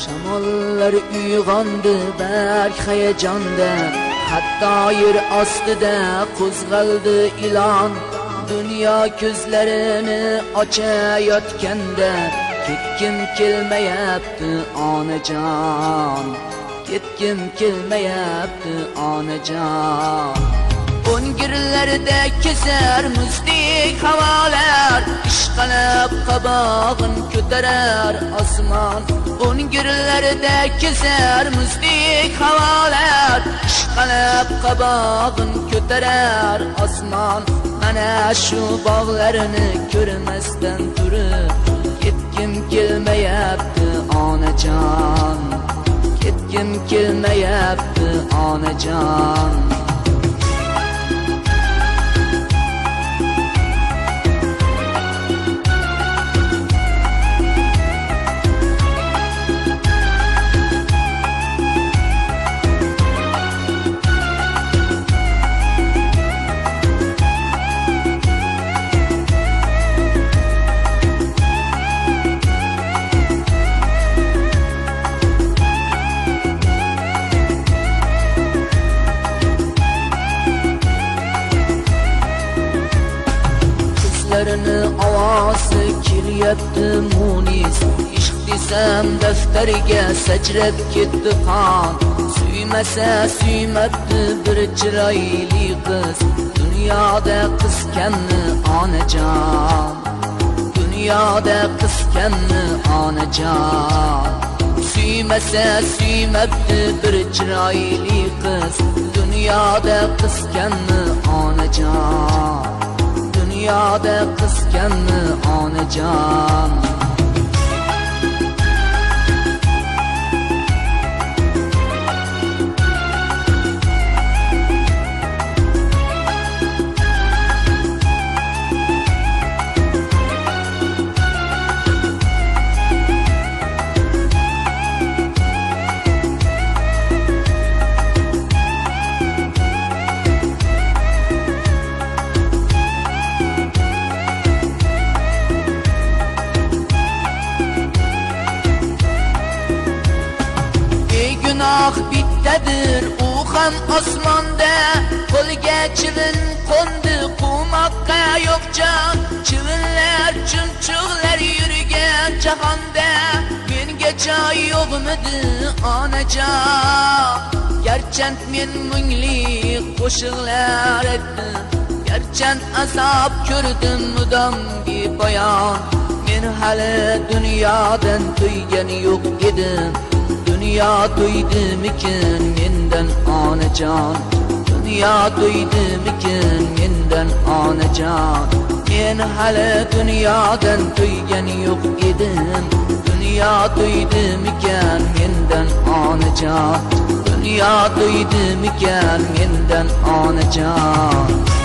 Shamollar uyg'ondi berk hayajonda, hatto yer ostida qo'zg'aldi ilon. Dunyo ko'zlarini ochayotganda, ketgim kelmayapti onajon, ketgim kelmayapti onajon. O'ngirlarda kezar muzdek havolar, ishqalab qabog'in ko'tarar osmon. O'ngirlarda kezar muzdek havolar, ishqalab qabog'in ko'tarar osmon. Mana shu bog'larni ko'rmasdan turib, ketgim kelmayapti onajon, ketgim kelmayapti onajon. Ovozi kelyapti munis, ishq desam daftariga sachrab ketdi qon. Suymasa suymabdi bir chiroyli qiz, dunyoda qiz kammi onajon, dunyoda qiz kammi onajon. Suymasa suymabdi bir chiroyli qiz, dunyoda qiz kammi onajon, dunyoda qiz kammi onajon. Gunoh bittadir, u ham osmonda. Qo'lga chivin qo'ndi, qumoqqa yo'q jon. Chivinlar, chumchuqlar yurgan jahonda, menga joy yo'qmidi onajon? Garchand men mungli qo'shiqlar aytdim, garchand azob ko'rdim mudomgi bayon. Men hali dunyodan to'ygan yo'q edim, dünya duydimikin mendan onajon, dünya duydimikin mendan onajon. Men hali dunyodan to'ygan yo'q edim, dünya duydimikin mendan onajon, dünya duydimikin mendan onajon.